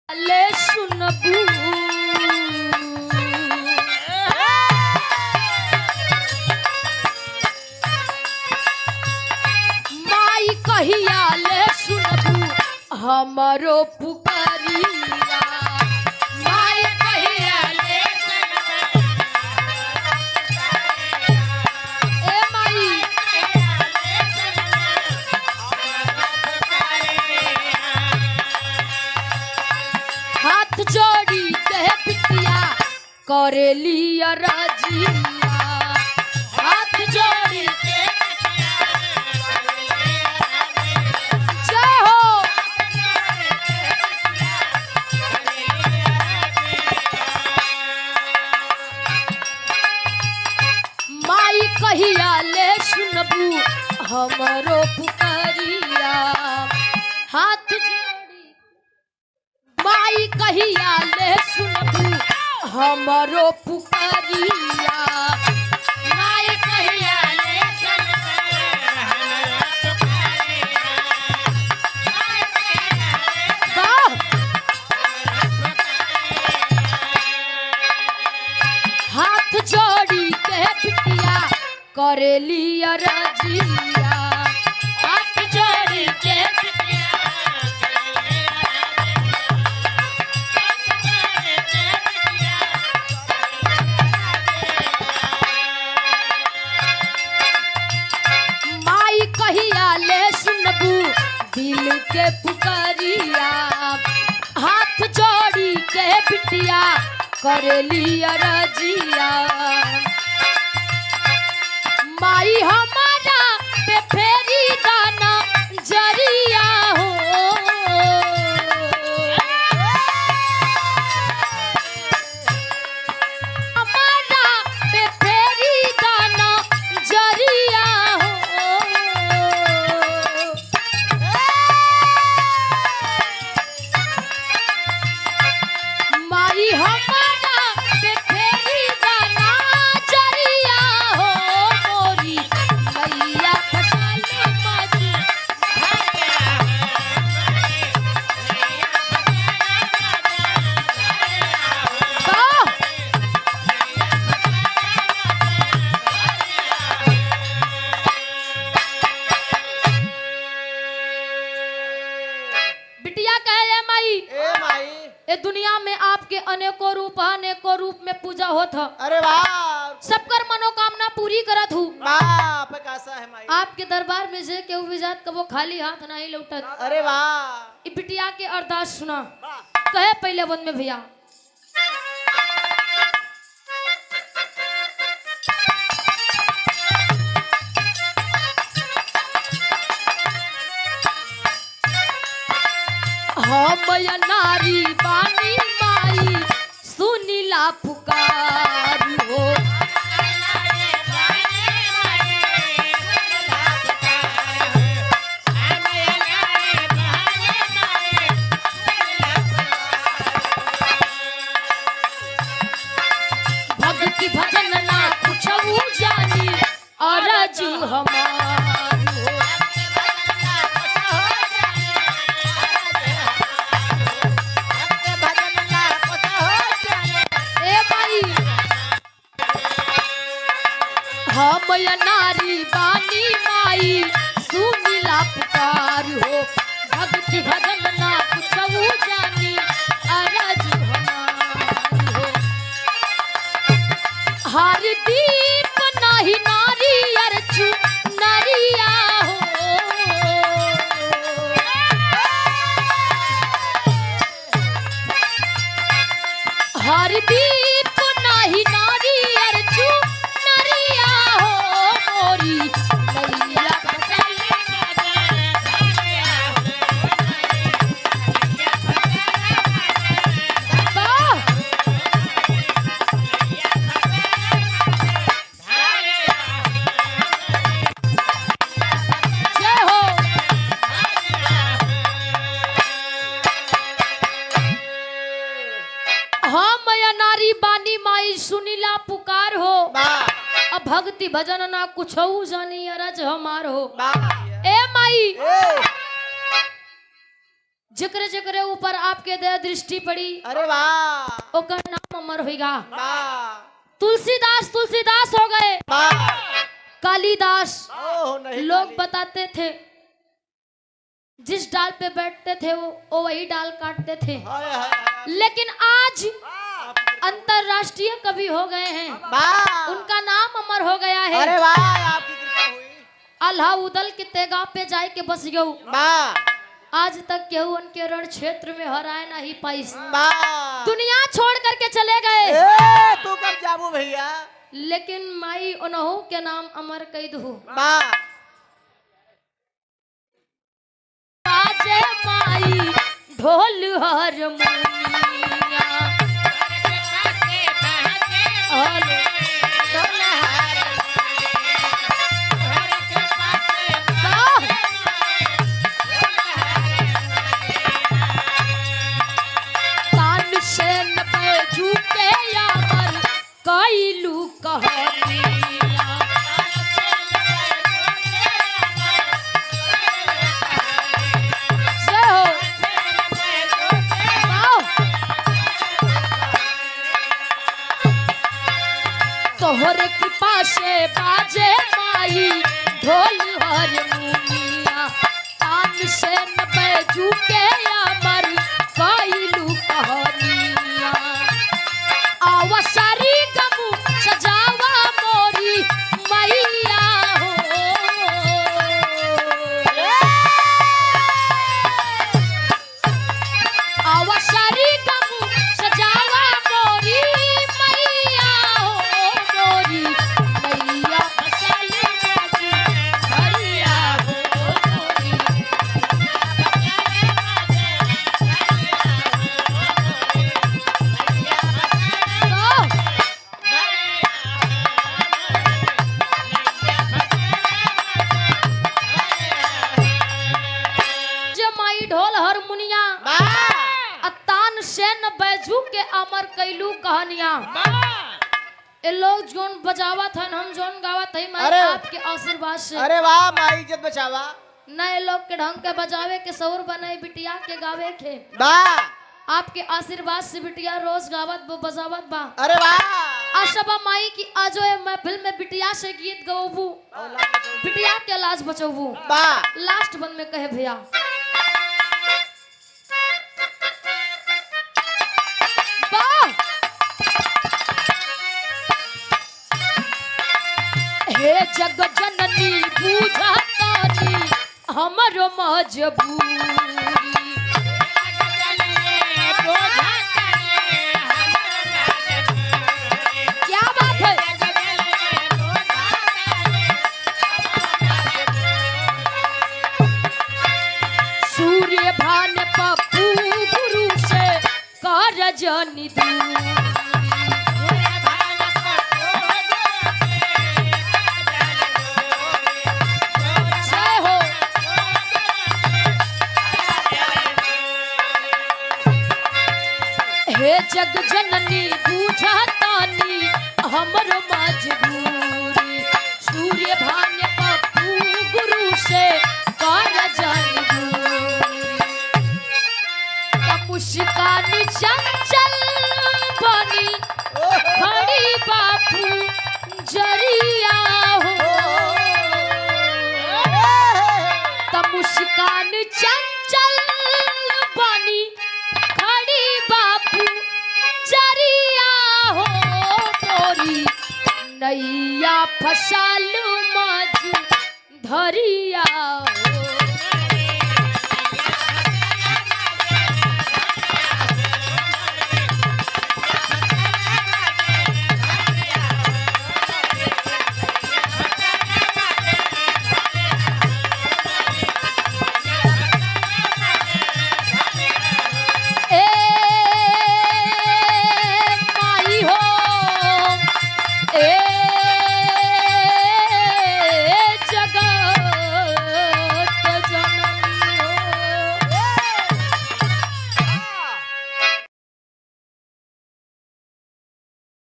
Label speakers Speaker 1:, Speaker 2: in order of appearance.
Speaker 1: ले सुनबू माई कहिया ले सुनबू हमारो पुकारिया माई कहिया ले सुनबू ए माई हाथ जोड़ी के बिटिया करेली राजिया हाथ जोड़ी के जय हो माई कहिया ले सुनबू हमरो पुकारिया हाथ जोड़ी माई कहिया ले सुनबू हमारो पुकारिया माई कहिया ले हाथ जोड़ी के बिटिया करेली राजिया हाथ जोड़ी के दिल के पुकारिया हाथ जोड़ी के बिटिया करेली राजिया माई हमारा पे फेरी दाना जरिया हो हमारा पे फेरी दाना जरिया ए दुनिया में आपके अनेकों रूप में पूजा होता।
Speaker 2: अरे वाह
Speaker 1: सबकर मनोकामना पूरी करत हूँ।
Speaker 2: कैसा है माई
Speaker 1: आपके दरबार में जे केहू भी जात कबो खाली हाथ नहीं लौटत।
Speaker 2: अरे वाह
Speaker 1: ई बिटिया के अरदास सुना कहे पहले बंद में भैया हम नारी बानी माई सुनीला पुकार हो भक्ति भजन ना कुछ जानी अरज हमार हम नारी बानी माई सुनीला पुकार हो भक्ति भजन ना कुछ जानी अरज हमारी हो हर दीप नहीं नारी अर्चु नरिया हो हर दीप नहीं नारी अर्चु सुनीला पुकार हो अब भक्ति भजन ना कुछ जानी अरज हमार हो ए माई जकरे जकरे ऊपर आपके दया दृष्टि पड़ी
Speaker 2: अरे वाह
Speaker 1: ओकर नाम अमर होगा।
Speaker 2: वाह
Speaker 1: तुलसीदास तुलसीदास हो गए,
Speaker 2: वाह
Speaker 1: कालिदास
Speaker 2: ओह नहीं
Speaker 1: लोग
Speaker 2: काली।
Speaker 1: बताते थे जिस डाल पे बैठते थे वो वही डाल काटते थे,
Speaker 2: हाय हाय हाय।
Speaker 1: लेकिन आज अंतरराष्ट्रीय कवि हो गए हैं,
Speaker 2: वाह
Speaker 1: उनका नाम अमर हो गया है।
Speaker 2: अरे वाह आपकी कृपा हुई।
Speaker 1: अल्लाह उदल के तेगा पे जाए के बस गयो,
Speaker 2: वाह
Speaker 1: आज तक केहू उनके रण क्षेत्र में हराए नहीं पाई,
Speaker 2: वाह
Speaker 1: दुनिया छोड़ करके चले गए।
Speaker 2: ए तू कब जाबू भैया।
Speaker 1: लेकिन माई उनहु के नाम अमर कई दहु।
Speaker 2: वाह
Speaker 1: बाजे माई ढोल हारमोनिया, तान से न झुके यार कैलू कहानिया। जय हो। वाह। तोहरे कृपा से बाजे माई ढोल हारमोनिया, तान से न बैजू के अमर कैलू कहानिया। आवा सारी गमू सजावा मोरी मैया हो, आवा सारी गमू सजावा मोरी मैया हो, मोरी मैया फसली बाबू हरिया हो, मोरी तो जमाई ढोल हारमोनिया
Speaker 2: वाह
Speaker 1: तान से न बैजू के अमर कैलू कहानिया। ये लोग जोन बजावत हन हम जोन गावत है मैं
Speaker 2: अरे।
Speaker 1: आपके आशीर्वाद से।
Speaker 2: अरे वाह माई इज्जत बचावा।
Speaker 1: नए लोग के ढंग के बजावे के सौर बने बिटिया के गावे के,
Speaker 2: वाह
Speaker 1: आपके आशीर्वाद से बिटिया रोज गावत बजावत बा।
Speaker 2: अरे वाह
Speaker 1: आशा माई की आजो ये महफिल में बिटिया से गीत गवबू, बिटिया के लाज बचवबू।
Speaker 2: वाह
Speaker 1: लास्ट बंद में कहे भैया वाह। हे जग जननी बूझातानी हमरो मजबूरी, क्या बात है। सूर्य भान पप्पू गुरु से कर जनी दूरी, जय हो। हे जग जननी बूझातानी हमरो मजबूरी, सूर्य भान्य पप्पू गुरु से कर जनी दूरी। मुस्कान चंचल बनी खड़ी बापू जरिया हो, मुस्कान चंचल बनी खड़ी बापू जरिया हो, मोरी नैया फसालू मज धरिया हो।